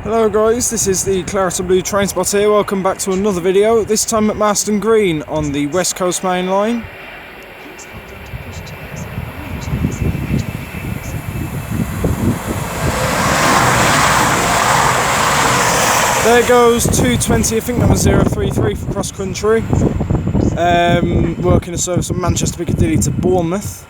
Hello guys, this is the Claret and Blue train spot here. Welcome back to another video, this time at Marston Green on the West Coast Mainline. There goes 220, I think that was 033 for cross country. Working a service from Manchester Piccadilly to Bournemouth.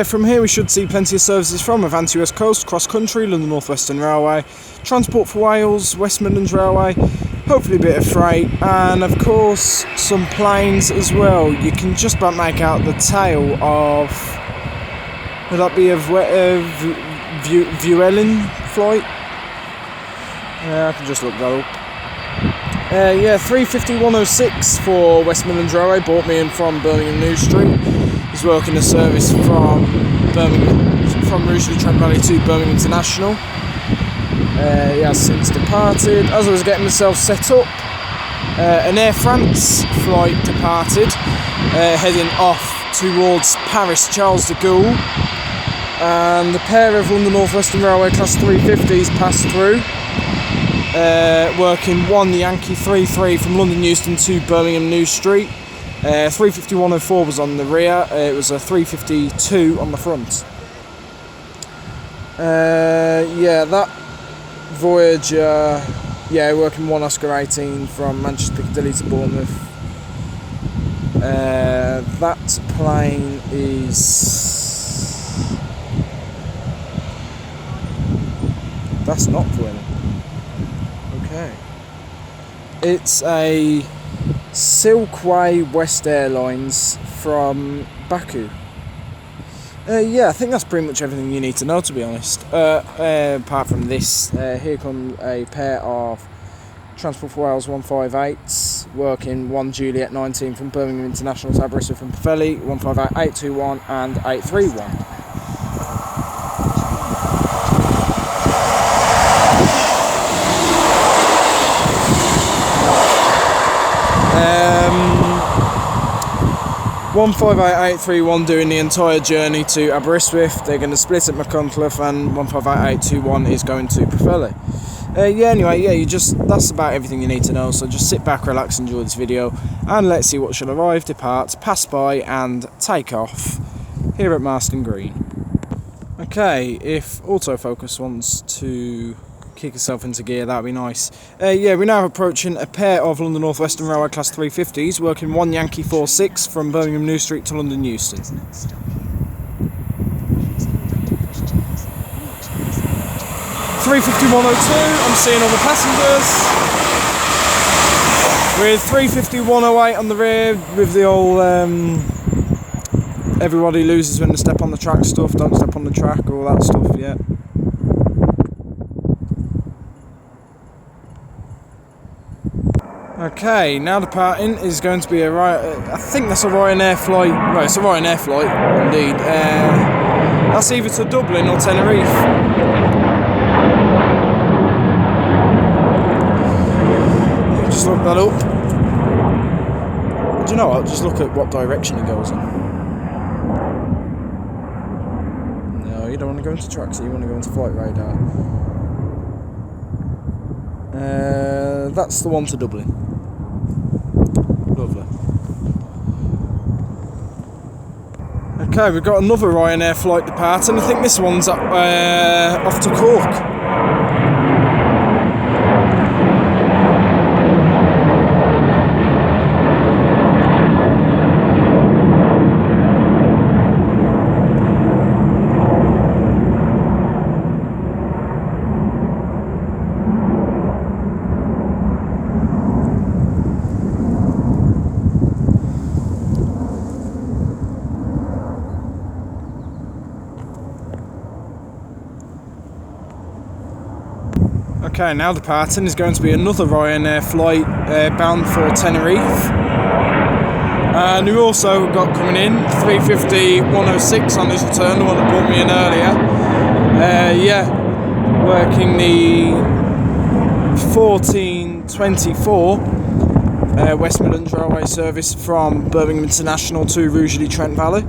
From here we should see plenty of services from Avanti West Coast, cross country, London Northwestern Railway, Transport for Wales, West Midlands Railway, hopefully a bit of freight, and of course some planes as well. You can just about make out the tail of, would that be a Vueling flight? I can just look that up. 350-106 for West Midlands Railway, brought me in from Birmingham New Street. He's working a service from Rugeley Trent Valley to Birmingham International. He has since departed. As I was getting myself set up, an Air France flight departed, heading off towards Paris Charles de Gaulle, and a pair of London Northwestern Railway Class 350s passed through, working one Yankee 33 from London Euston to Birmingham New Street. 350-104 was on the rear, it was a 352 on the front. That Voyager, working one Oscar 18 from Manchester Piccadilly to Bournemouth. That plane is... That's not Vueling. Okay. It's a Silkway West Airlines from Baku. I think that's pretty much everything you need to know, to be honest. Apart from this, here comes a pair of Transport for Wales 158s, working one Juliet 19 from Birmingham International to Aberystwyth and Pwllheli, 158, 821 and 831. Um, 158831 doing the entire journey to Aberystwyth. They're going to split at Machynlleth, and 158821 is going to Pwllheli. That's about everything you need to know. So just sit back, relax, enjoy this video, and let's see what shall arrive, depart, pass by, and take off here at Marston Green. Okay, if autofocus wants to kick itself into gear, that'd be nice. We're now approaching a pair of London Northwestern Railway Class 350s, working one Yankee 46 from Birmingham New Street to London Euston. 350-102, I'm seeing all the passengers. With 350-108 on the rear, with the old everybody loses when they step on the track stuff, don't step on the track, all that stuff, yeah. Okay, now departing is going to be I think that's a Ryanair flight. Right, it's a Ryanair flight, indeed. That's either to Dublin or Tenerife. Just look that up. Do you know what? Just look at what direction it goes in. No, you don't want to go into tracks, you want to go into flight radar. That's the one to Dublin. Lovely. Okay, we've got another Ryanair flight departing, and I think this one's off to Cork. Okay, now departing is going to be another Ryanair flight bound for Tenerife. And we've also got coming in 350-106 on this return, the one that brought me in earlier. Working the 1424 West Midlands Railway service from Birmingham International to Rugeley Trent Valley.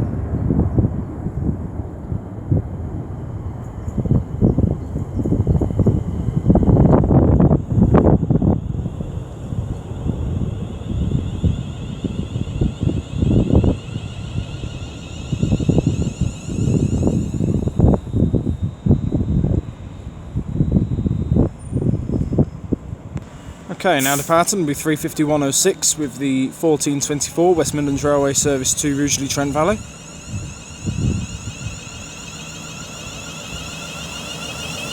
Okay, now departing will be 35106 with the 1424 West Midlands Railway service to Rugeley Trent Valley.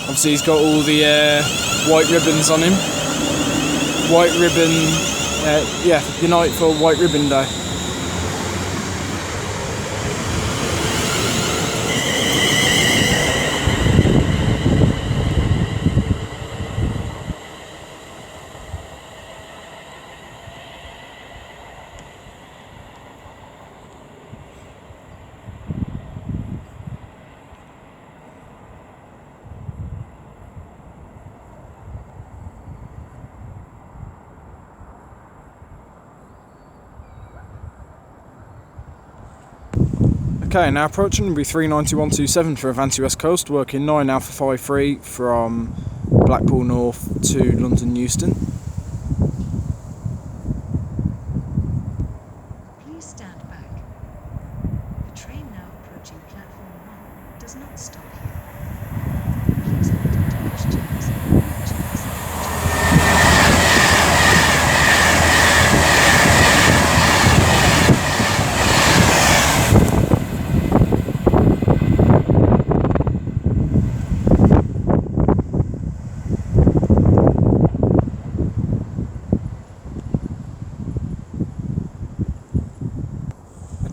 Obviously he's got all the white ribbons on him. White ribbon, Unite for White Ribbon Day. Okay, now approaching will be 39127 for Avanti West Coast, working 9 Alpha 53 from Blackpool North to London Euston. Please stand back. The train now approaching platform 1 does not stop here. Please hold on to push chairs.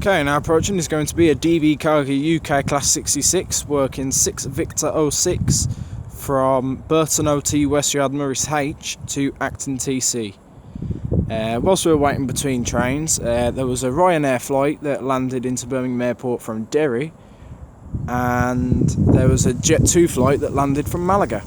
Okay, now approaching is going to be a DB Cargo UK Class 66, working 6 Victor 06 from Burton OT West Yard Morris H to Acton TC. Whilst we were waiting between trains, there was a Ryanair flight that landed into Birmingham Airport from Derry, and there was a Jet 2 flight that landed from Malaga.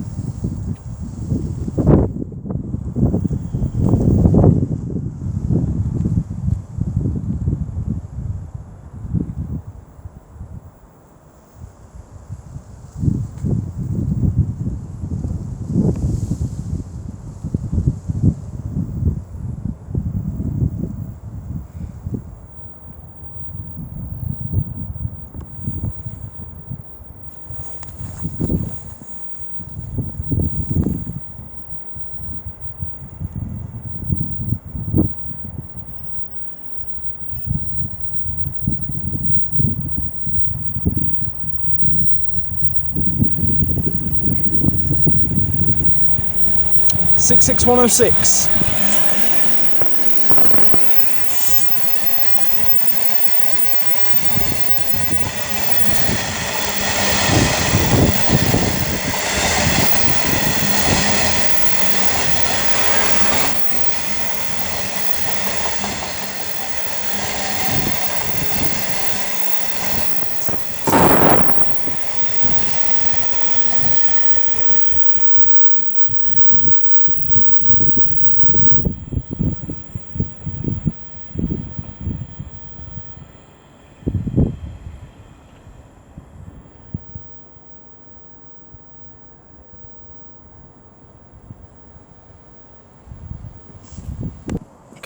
Six 106.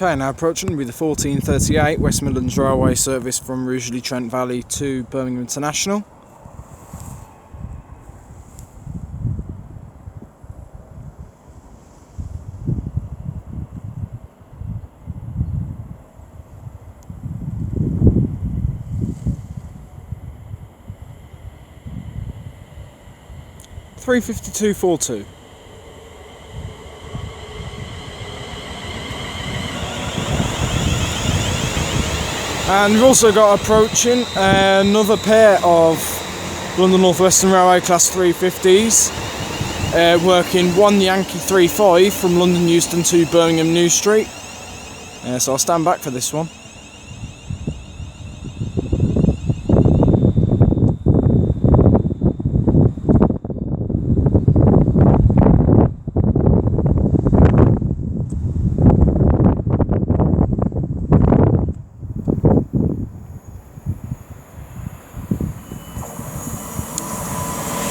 Okay, now approaching will be the 1438 West Midlands Railway service from Rugeley Trent Valley to Birmingham International. (352.42). And we've also got approaching another pair of London Northwestern Railway Class 350s, working 1 Yankee 35 from London Euston to Birmingham New Street. So I'll stand back for this one.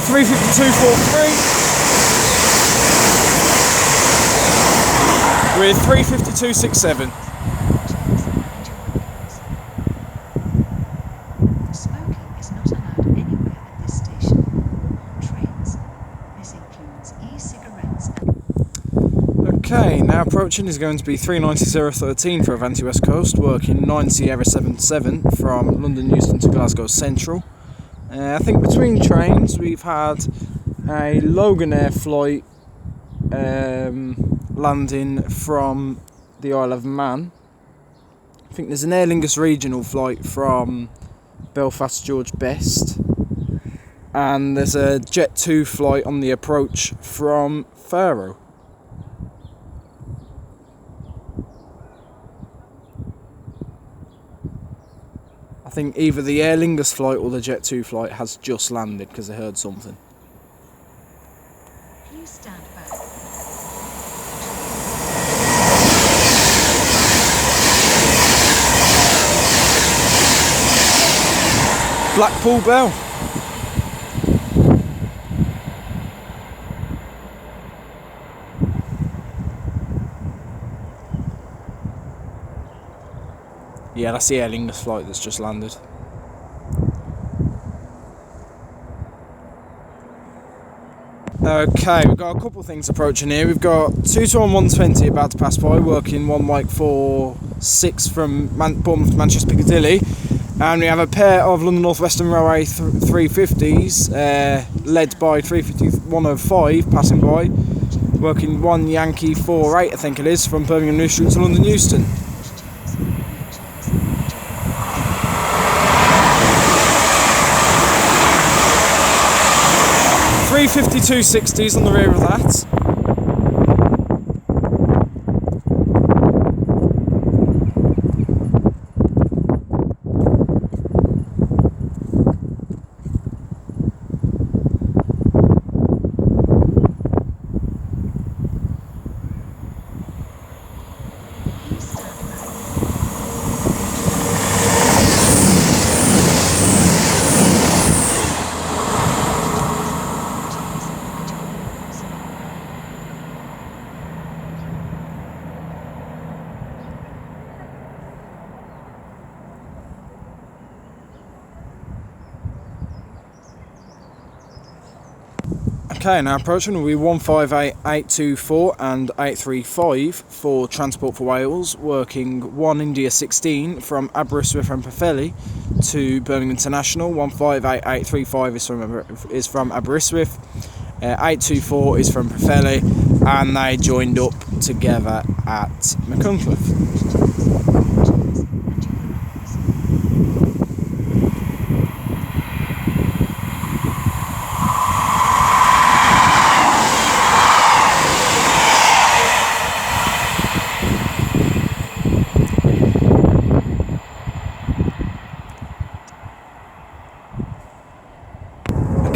(352.43) with 352.67. Smoking is not allowed anywhere at this station or on trains. This includes e-cigarettes and... Okay, now approaching is going to be 390-013 for Avanti West Coast, working 9 Sierra 77 from London Euston to Glasgow Central. I think between trains we've had a Loganair flight landing from the Isle of Man. I think there's an Aer Lingus Regional flight from Belfast George Best, and there's a Jet 2 flight on the approach from Faro. I think either the Aer Lingus flight or the Jet 2 flight has just landed because I heard something. Please stand back. Blackpool Bell. Yeah, that's the Aer Lingus flight that's just landed. Okay, we've got a couple of things approaching here. We've got 22120 about to pass by, working 1 Mike 46 from Bournemouth to Manchester Piccadilly. And we have a pair of London Northwestern Railway 350s, led by 350-105 passing by, working 1 Yankee 48, I think it is, from Birmingham New Street to London Euston. 350-260s on the rear of that. Okay, now approaching will be 158, 824 and 835 for Transport for Wales, working 1 India 16 from Aberystwyth and Pwllheli to Birmingham International. 158, 835 is from Aberystwyth, 824 is from Pwllheli, and they joined up together at Machynlleth.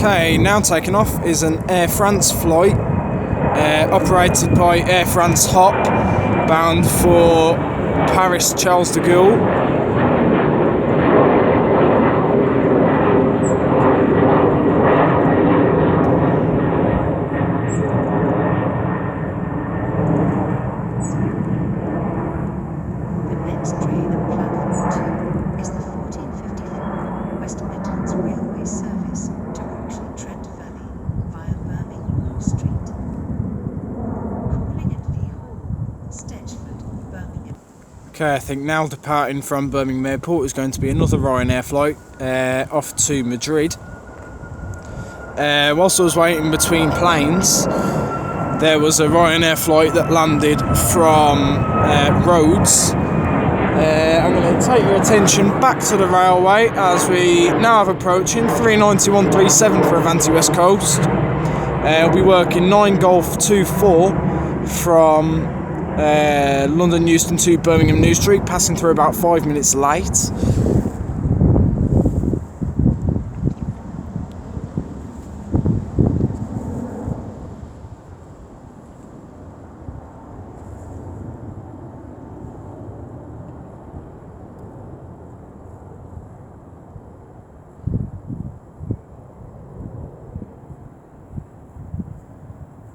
Okay, now taking off is an Air France flight operated by Air France Hop, bound for Paris Charles de Gaulle. The next train at platform 2 is the 1454 West Midlands Railway service direction Trent Valley via Birmingham Street. Calling at Lee Hall, Stetchford, Birmingham. Okay, I think now departing from Birmingham Airport is going to be another Ryanair flight off to Madrid. Whilst I was waiting between planes, there was a Ryanair flight that landed from Rhodes. I'm going to take your attention back to the railway as we now have approaching 39137 for Avanti West Coast. We'll be working 9 Golf 24 from London Euston to Birmingham New Street, passing through about 5 minutes late.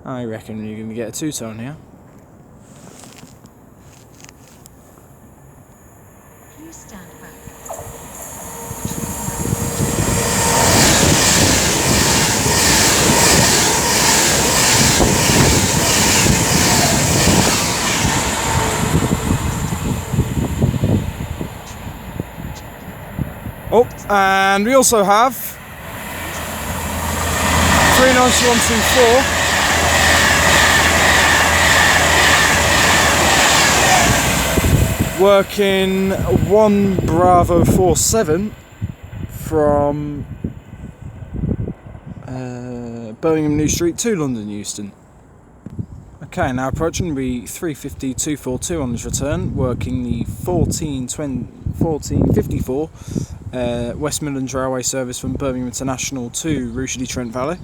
I reckon you're going to get a two-tone here. Please stand back. And we also have 39124 working 1 Bravo 47 from Birmingham New Street to London Euston. Okay, now approaching the 350-242 on this return, working the 1454 West Midlands Railway service from Birmingham International to Rugeley Trent Valley.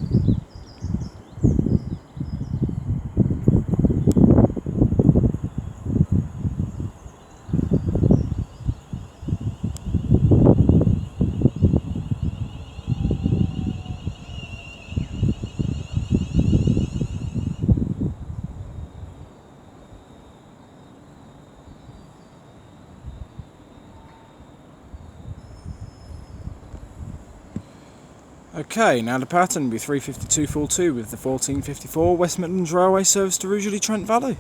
Okay, now departing will be 350-242 with the 1454 West Midlands Railway service to Rugeley Trent Valley.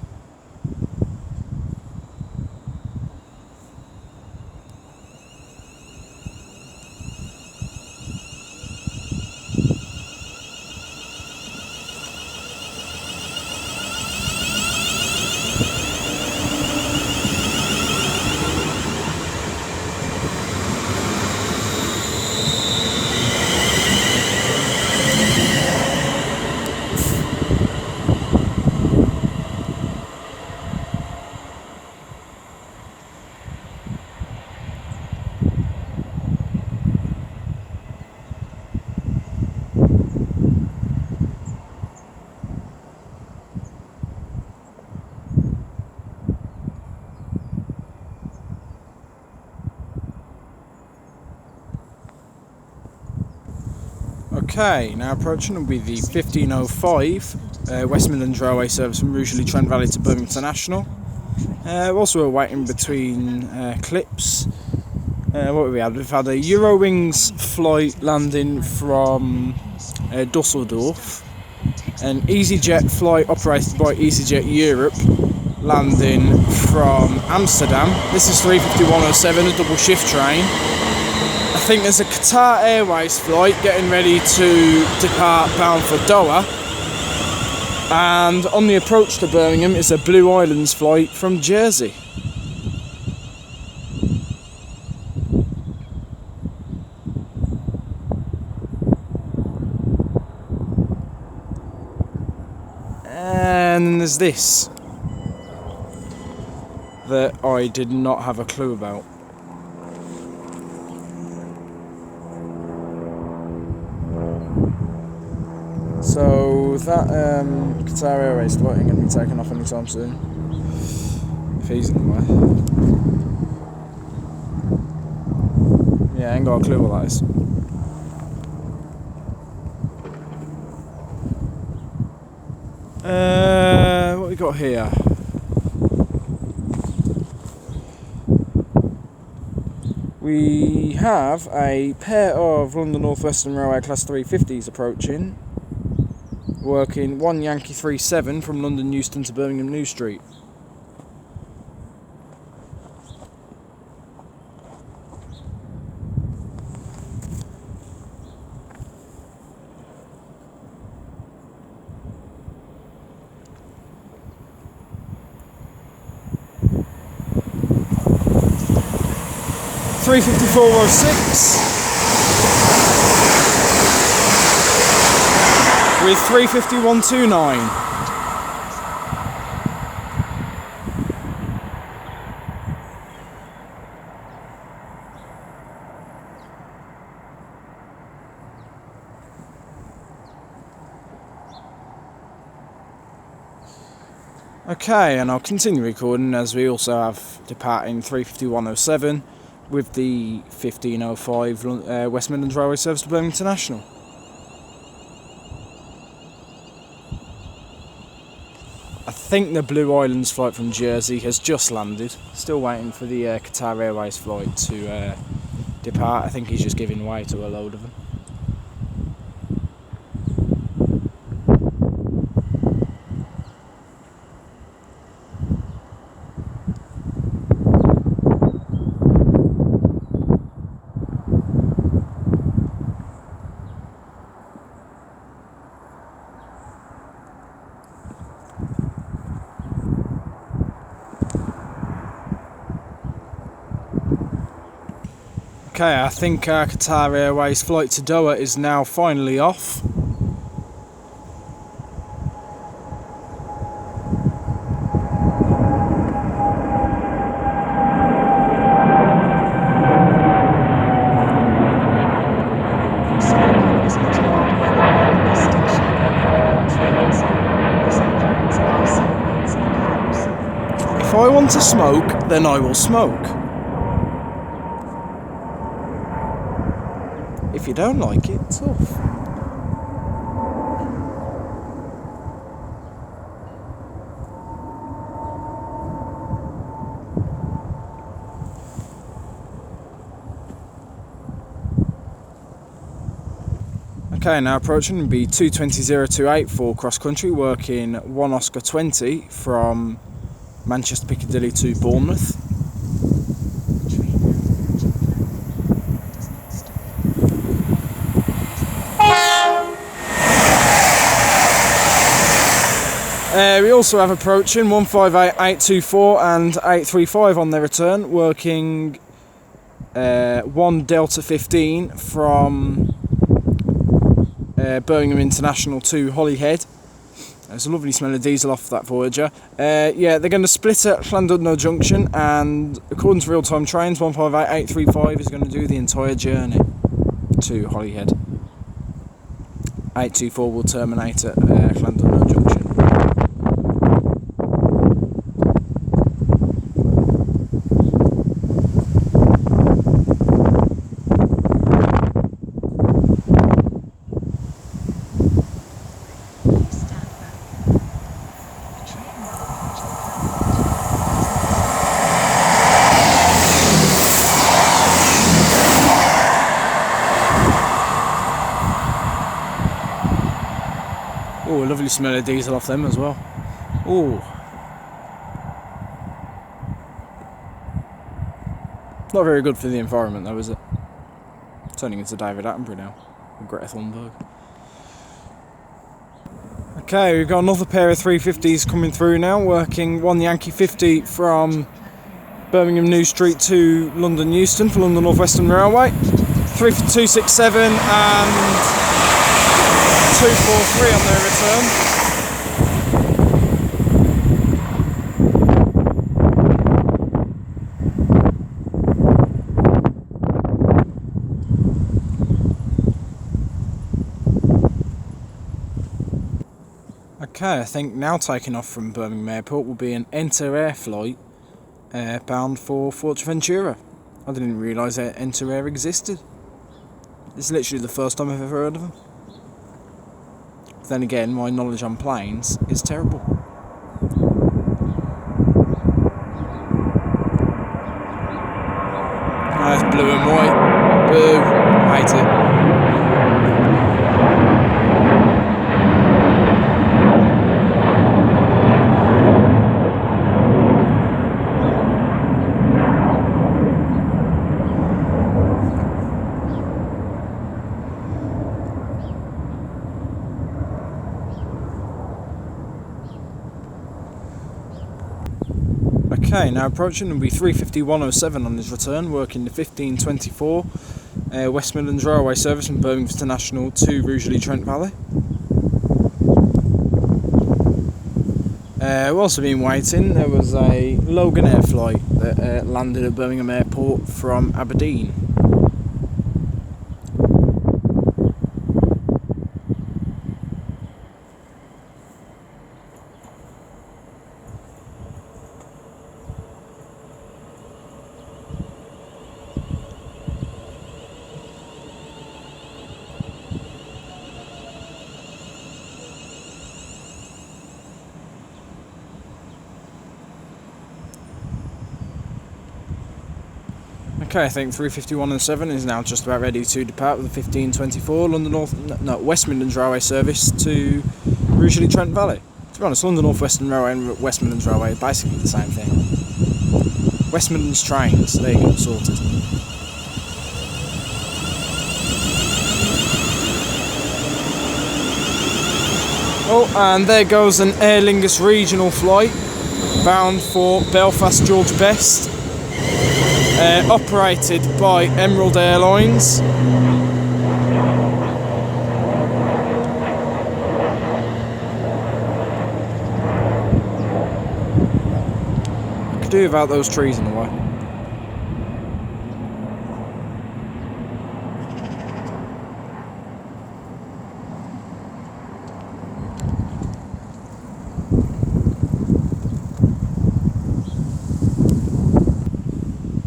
Okay, now approaching will be the 1505 West Midlands Railway service from Rugeley Trent Valley to Birmingham International. Also we're waiting between clips. What have we had? We've had a Eurowings flight landing from Dusseldorf, an EasyJet flight operated by EasyJet Europe landing from Amsterdam. This is 35107, a double shift train. I think there's a Qatar Airways flight getting ready to depart bound for Doha, and on the approach to Birmingham is a Blue Islands flight from Jersey. And then there's this that I did not have a clue about. So that Qatar Airways flight ain't going to be taken off anytime soon, if he's in the way. Yeah, I ain't got a clue what that is. What we got here? We have a pair of London Northwestern Railway Class 350s approaching, working 1 Yankee 37 from London Euston to Birmingham New Street. with 35129. Okay, and I'll continue recording as we also have departing 35107 with the 1505 West Midlands Railway service to Birmingham International. I think the Blue Islands flight from Jersey has just landed. Still waiting for the Qatar Airways flight to depart. I think he's just giving way to a load of them. Okay, I think our Qatar Airways flight to Doha is now finally off. If I want to smoke, then I will smoke. If you don't like it, it's off. Okay, now approaching will be 220.028 for cross country, working 1 Oscar 20 from Manchester Piccadilly to Bournemouth. We also have approaching 158.824 and 835 on their return, working 1 Delta 15 from Birmingham International to Holyhead. There's a lovely smell of diesel off that Voyager. Yeah, they're going to split at Llandudno Junction, and according to real-time trains, 158.835 is going to do the entire journey to Holyhead. 824 will terminate at Llandudno Junction. Oh, a lovely smell of diesel off them as well. Oh, not very good for the environment though, is it? Turning into David Attenborough now, and Greta Thunberg. Okay, we've got another pair of 350s coming through now, working 1 Yankee 50 from Birmingham New Street to London Euston for London Northwestern Railway. 267 and 243 on their return. Okay, I think now taking off from Birmingham Airport will be an Enter Air flight bound for Fuerteventura. I didn't realise that Enter Air existed. This is literally the first time I've ever heard of them. Then again, my knowledge on planes is terrible. Oh, it's blue and white. Boo. Hate it. Okay, now approaching will be 351.07 on his return, working the 1524 West Midlands Railway service from Birmingham International to Rugeley Trent Valley. Whilst I've been waiting, there was a Loganair flight that landed at Birmingham Airport from Aberdeen. Okay, I think 351.07 is now just about ready to depart with the 1524 West Midlands Railway service to Rugeley Trent Valley. To be honest, London Northwestern Railway and West Midlands Railway are basically the same thing. West Midlands trains, there you go, sorted. Oh, and there goes an Aer Lingus Regional flight bound for Belfast George Best. operated by Emerald Airlines. I could do without those trees in the way.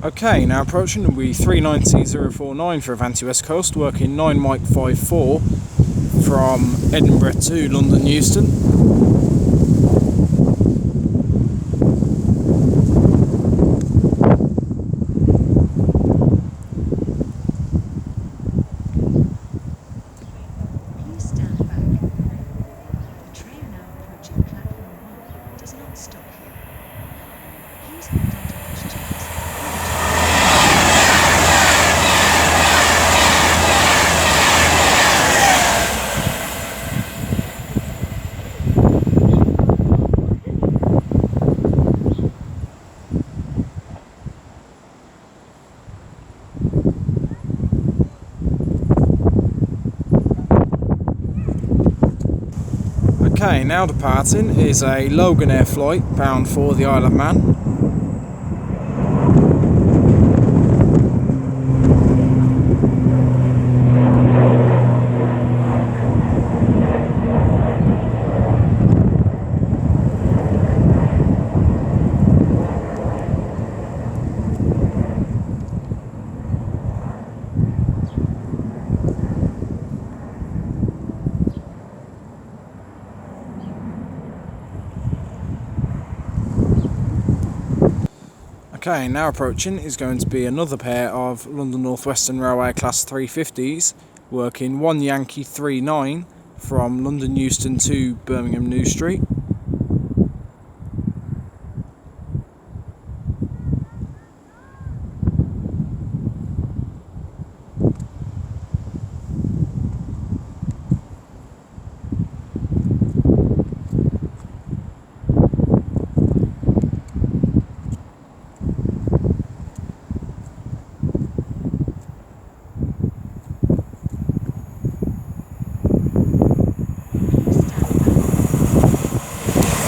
Okay, now approaching will be 390.049 for Avanti West Coast, working 9 Mike 54 from Edinburgh to London Euston. Please stand back. The train now approaching platform 1 does not stop here. Please hold on to pushchairs. Okay, now departing is a Loganair flight bound for the Isle of Man. Okay, now approaching is going to be another pair of London Northwestern Railway Class 350s, working 1 Yankee 39 from London Euston to Birmingham New Street.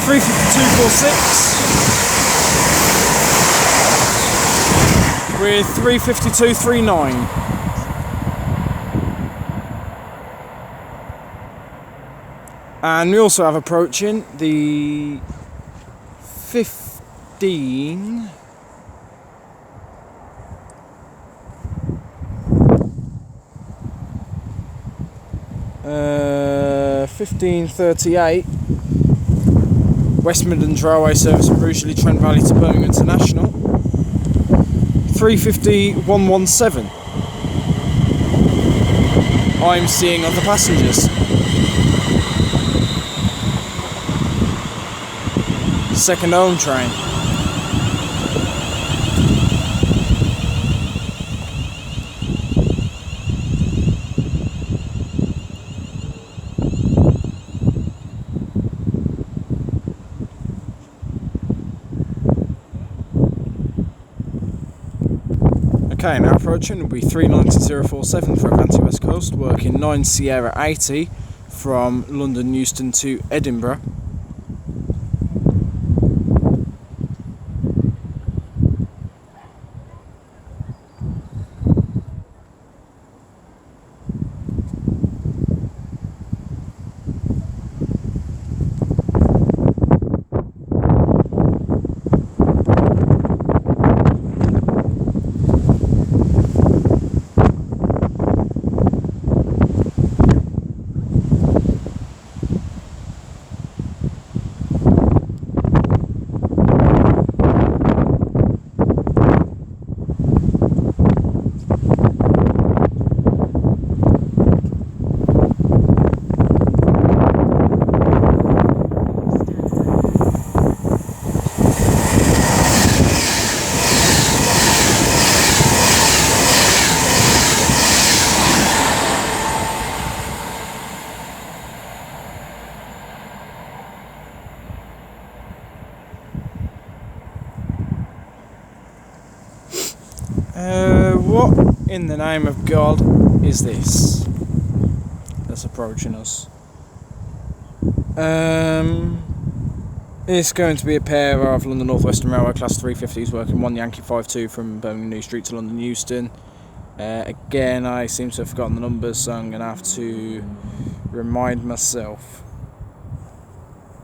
Three 5246 with 35239. And we also have approaching the 15 1538 West Midlands Railway service from Rugeley Trent Valley to Birmingham International. 350-117. I'm seeing other passengers. Second home train. Okay, now approaching will be 390.047 for Avanti West Coast, working 9 Sierra 80 from London Euston to Edinburgh. What in the name of God is this that's approaching us? It's going to be a pair of London Northwestern Railway Class 350s working 1 Yankee 52 from Birmingham New Street to London Euston. Again, I seem to have forgotten the numbers, so I'm going to have to remind myself.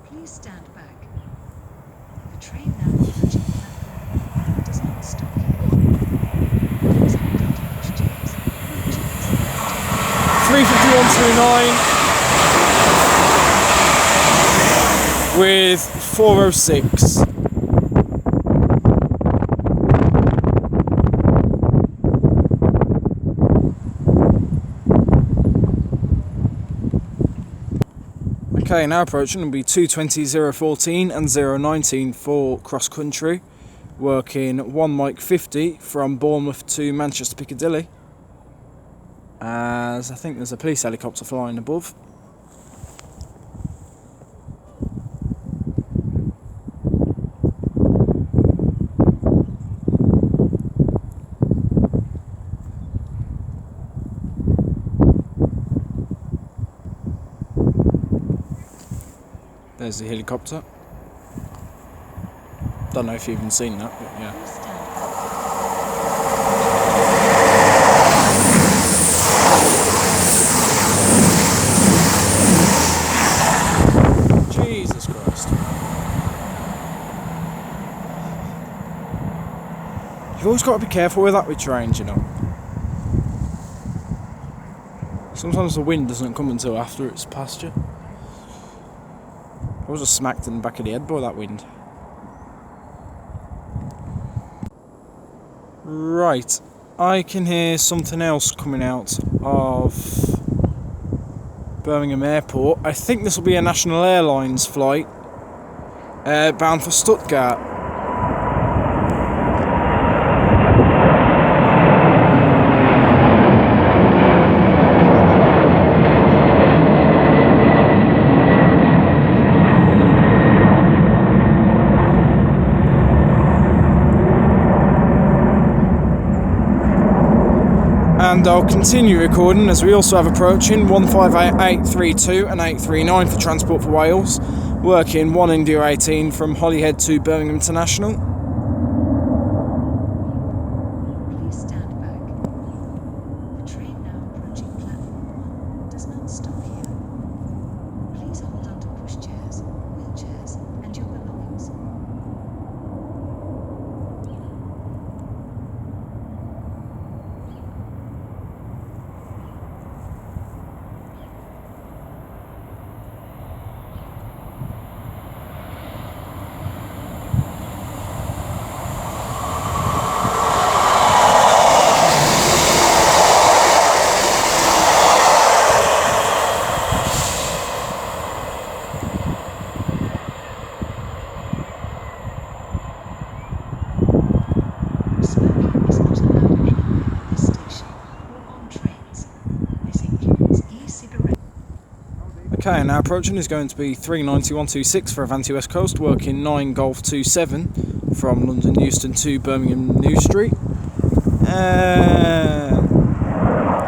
Please stand back. The train now approaching platform does not stop here. Please hold on to pushchairs, wheelchairs, 35129 with 406. Okay, now approaching will be 220 014 and 019 for cross country, working 1 Mike 50 from Bournemouth to Manchester Piccadilly, as I think there's a police helicopter flying above. There's the helicopter. Don't know if you've even seen that, but yeah. Jesus Christ. You've always got to be careful with that with trains, you know. Sometimes the wind doesn't come until after it's past you. I was just smacked in the back of the head by that wind. Right, I can hear something else coming out of Birmingham Airport. I think this will be a National Airlines flight bound for Stuttgart. And I'll continue recording as we also have approaching 158832 and 839 for Transport for Wales, working 1 India 18 from Holyhead to Birmingham International. Please stand back. The train now approaching platform 1 does not stop here. Please hold on to pushchairs, wheelchairs, and your belongings. Smoking is not allowed anywhere at this station or on trains. This includes e-cigarettes. Okay, now approaching is going to be 39126 for Avanti West Coast, working 9 Golf 27 from London Euston to Birmingham New Street.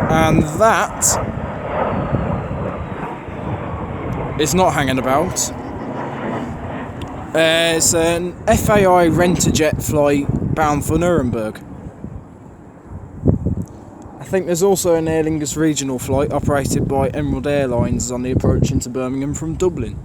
And that is not hanging about. It's an FAI Rent-A-Jet flight bound for Nuremberg. I think there's also an Aer Lingus Regional flight operated by Airlines on the approach into Birmingham from Dublin.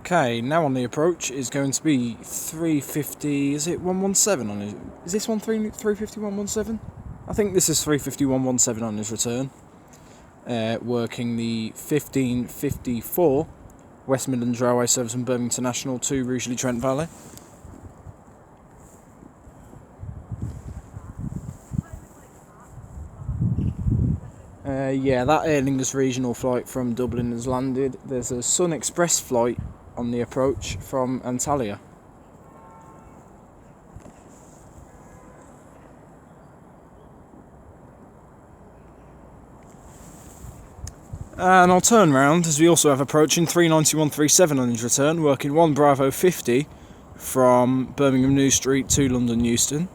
Okay, now on the approach is going to be 350, is it 117 on it? Is this one 350 117? I I think this is 35117 on his return, working the 1554 West Midlands Railway service from Birmingham International to Rugeley Trent Valley. Yeah, that Aer Lingus Regional flight from Dublin has landed. There's a Sun Express flight on the approach from Antalya. And I'll turn round as we also have approaching 39137 on his return, working 1 Bravo 50 from Birmingham New Street to London Euston.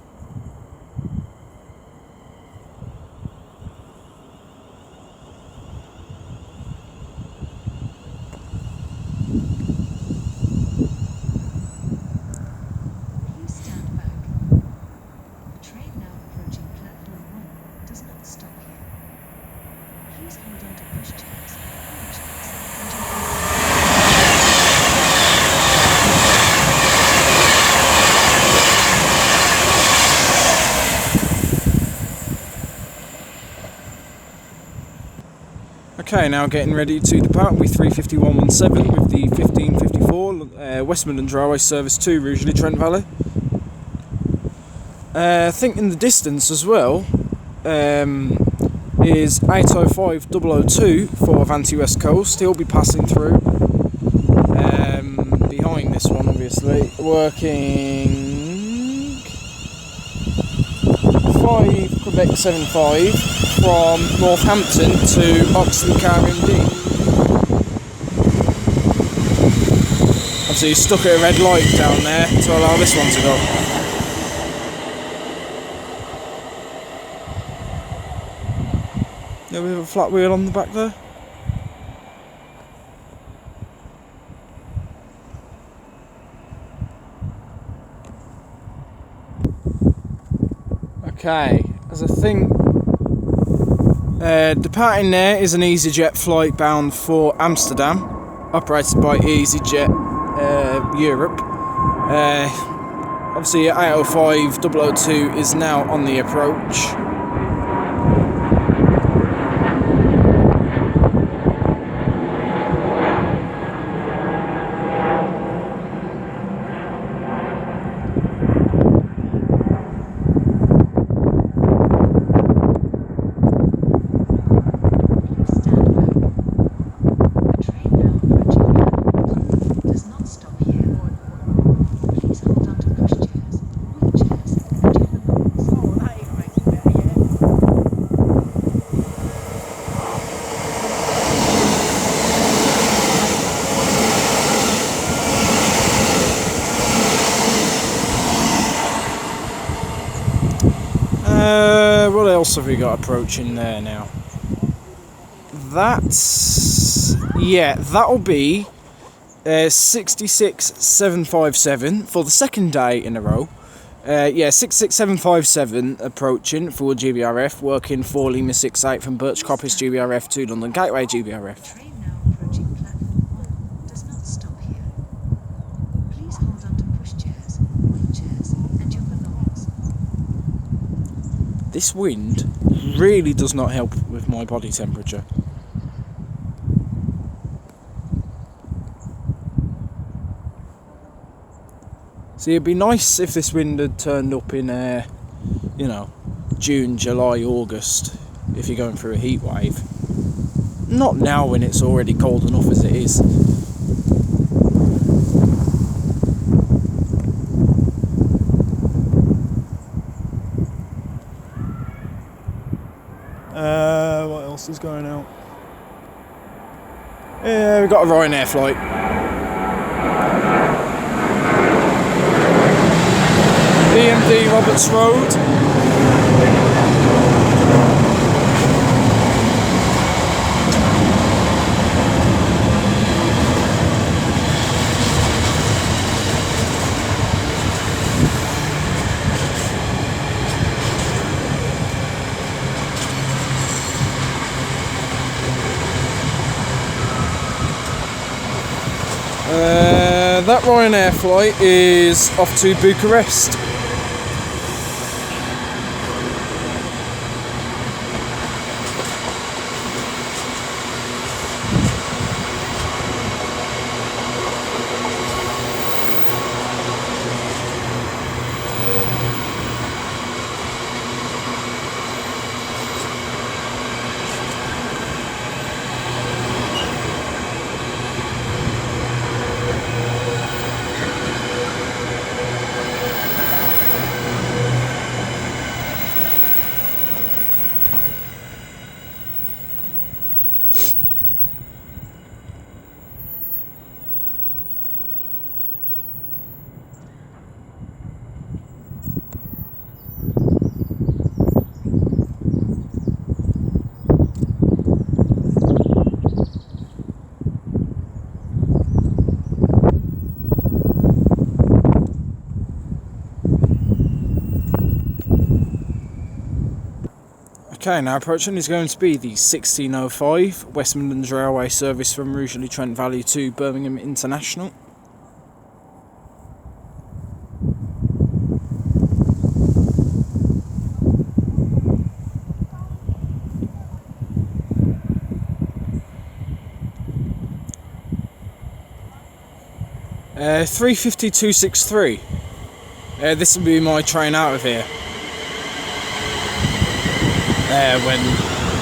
Please stand back. The train now approaching platform 1 does not stop here. Please hold on to pushchairs, wheelchairs, and your Okay, now getting ready to depart with 35117 with the 1554 West Midlands Railway service to Rugeley Trent Valley. I think in the distance as well is 805002 for Avanti West Coast. He'll be passing through behind this one, obviously, working 5 Quebec 75 from Northampton to Oxley RMD. Obviously he's stuck at a red light down there to allow this one to go. Yeah, we have a flat wheel on the back there. Okay, as I think departing there is an EasyJet flight bound for Amsterdam, operated by EasyJet Europe. Obviously 805002 is now on the approach. What else have we got approaching there now? That'll be 66757 for the second day in a row. 66757 approaching for GBRF, working 4 Lima 68 from Birch Coppice GBRF to London Gateway GBRF. train now approaching platform 1 does not stop here. Please hold on to pushchairs, wheelchairs, and your belongings. This wind really does not help with my body temperature. See, it'd be nice if this wind had turned up in, June, July, August, if you're going through a heat wave. Not now when it's already cold enough as it is. What else is going out? Yeah, we've got a Ryanair flight. BMD Roberts Road. That Ryanair flight is off to Bucharest. Okay, now approaching is going to be the 1605 West Midlands Railway service from Rugeley Trent Valley to Birmingham International. Uh, 350-263. This will be my train out of here. When,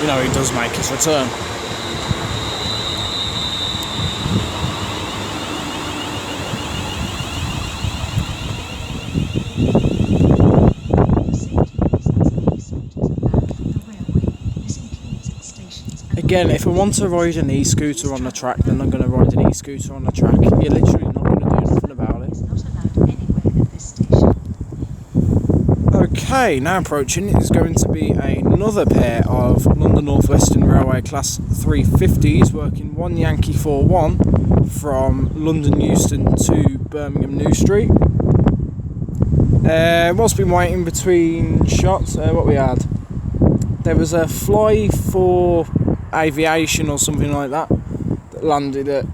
you know, he does make his return. Again, if I want to ride an e-scooter on the track, then I'm going to ride an e-scooter on the track. You're literally not going to do nothing about it. Okay, now approaching is going to be another pair of London Northwestern Railway Class 350s working 1 Yankee 41 from London Euston to Birmingham New Street. Whilst been waiting between shots, what we had? There was a fly for Aviation or something like that that landed at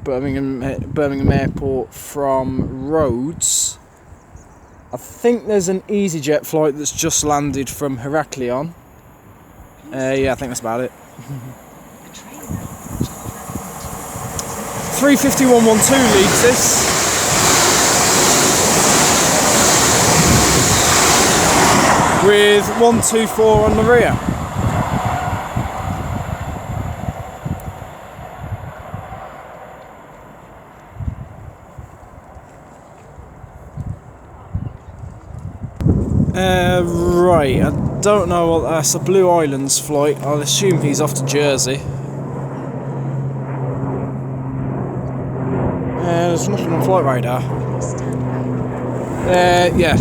Birmingham Airport from Rhodes. I think there's an EasyJet flight that's just landed from Heraklion. Yeah, I think that's about it. 350-112 leads this. With 124 on the rear. Right, I don't know what that's. A Blue Islands flight. I'll assume he's off to Jersey. There's nothing on flight radar. Yeah.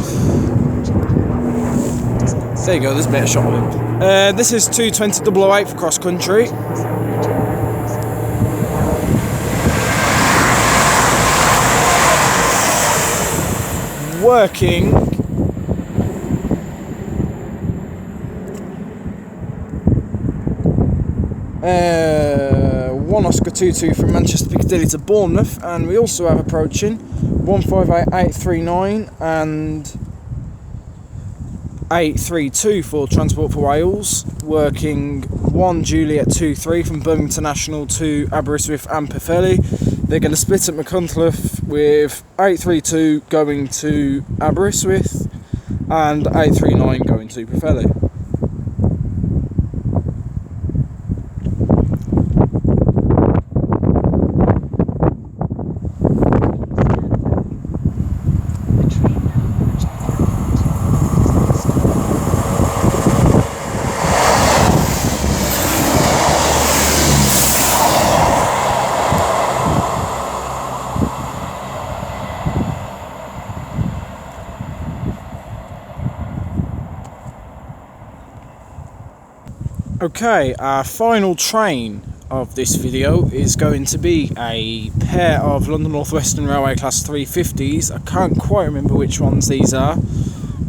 There you go, there's a better shot of him. This is 220-888 for cross country. Working 1 Oscar 22 from Manchester Piccadilly to Bournemouth, and we also have approaching 158839 and 832 for Transport for Wales, working 1 Juliet 23 from Birmingham International to Aberystwyth and Pwllheli. They're going to split at Machynlleth with 832 going to Aberystwyth and 839 going to Pwllheli. Okay, our final train of this video is going to be a pair of London Northwestern Railway Class 350s. I can't quite remember which ones these are.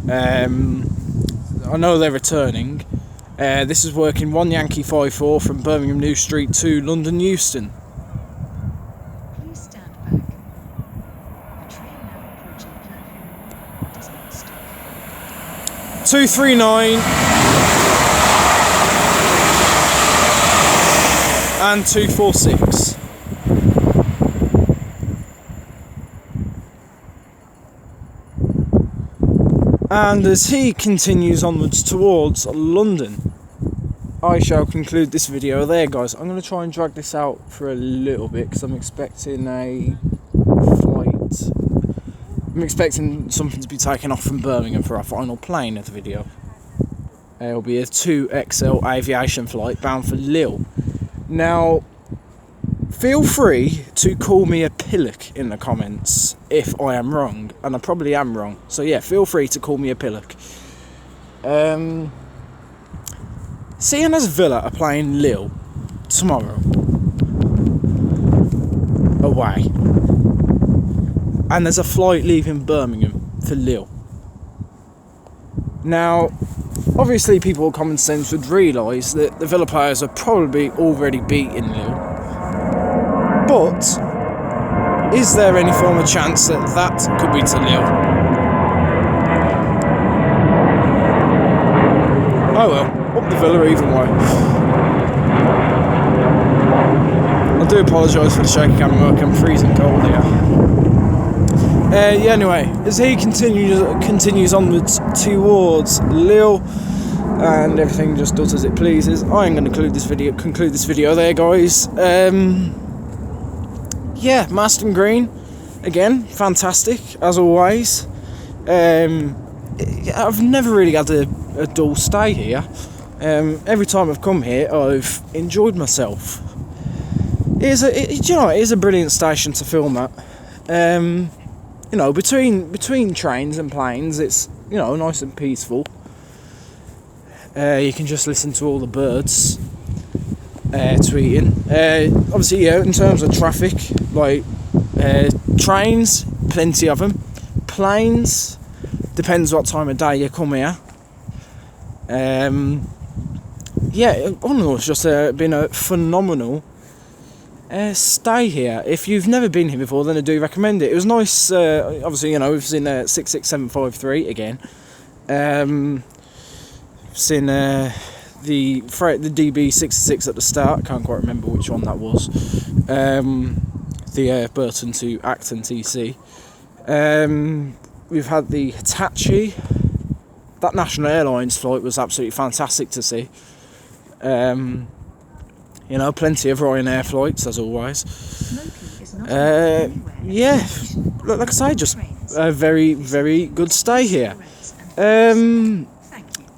I know they're returning. This is working 1 Yankee 54 from Birmingham New Street to London Euston. Please stand back. The train now approaching platform does not stop. 239 and 246. And as he continues onwards towards London, I shall conclude this video there, guys. I'm going to try and drag this out for a little bit because I'm expecting a flight. I'm expecting something to be taken off from Birmingham for our final plane of the video. It'll be a 2XL Aviation flight bound for Lille. Now, feel free to call me a pillock in the comments if I am wrong, and I probably am wrong. So yeah, feel free to call me a pillock. Seeing as Villa are playing Lille tomorrow away, and there's a flight leaving Birmingham for Lille. Now, Obviously, people with common sense would realise that the Villa players are probably already beating Lille. But is there any form of chance that that could be to Lille? Oh well, up the Villa even way. I do apologise for the shaky camera work, I'm freezing cold here. Yeah, anyway, as he continues onwards towards Lille, and everything just does as it pleases, I'm going to conclude this video there, guys. Yeah, Marston Green, again, fantastic, as always. I've never really had a dull stay here. Every time I've come here, I've enjoyed myself. It is a brilliant station to film at. You know, between trains and planes, it's, you know, nice and peaceful. You can just listen to all the birds tweeting. Obviously, yeah, in terms of traffic, like trains, plenty of them. Planes, depends what time of day you come here. Yeah, all in all, it's just been a phenomenal stay here. If you've never been here before, then I do recommend it. It was nice. Obviously, you know, we've seen 66753 again. Seen the DB66 at the start. Can't quite remember which one that was. The Burton to Acton TC. We've had the Hitachi. That National Airlines flight was absolutely fantastic to see. You know, plenty of Ryanair flights as always. Yeah, like I say, just a very, very good stay here.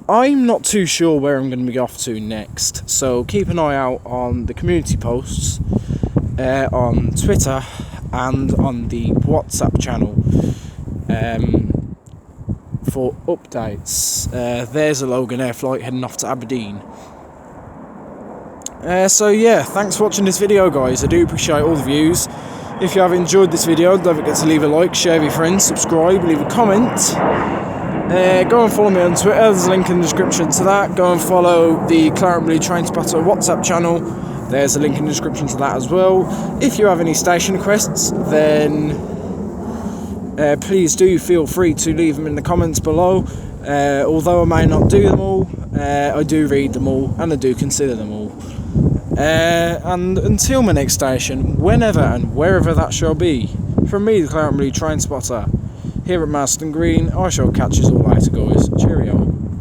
I'm not too sure where I'm going to be off to next, so keep an eye out on the community posts on Twitter and on the WhatsApp channel for updates. There's a Loganair flight heading off to Aberdeen. So yeah, thanks for watching this video, guys. I do appreciate all the views. If you have enjoyed this video, don't forget to leave a like, share with your friends, subscribe, leave a comment. Go and follow me on Twitter, there's a link in the description to that. Go and follow the Claret Blue Train Spotter WhatsApp channel, there's a link in the description to that as well. If you have any station requests, then please do feel free to leave them in the comments below. Although I may not do them all, I do read them all and I do consider them all. And until my next station, whenever and wherever that shall be, from me, the Claret Blue Train Spotter, here at Marston Green, I shall catch you all later, guys. Cheerio.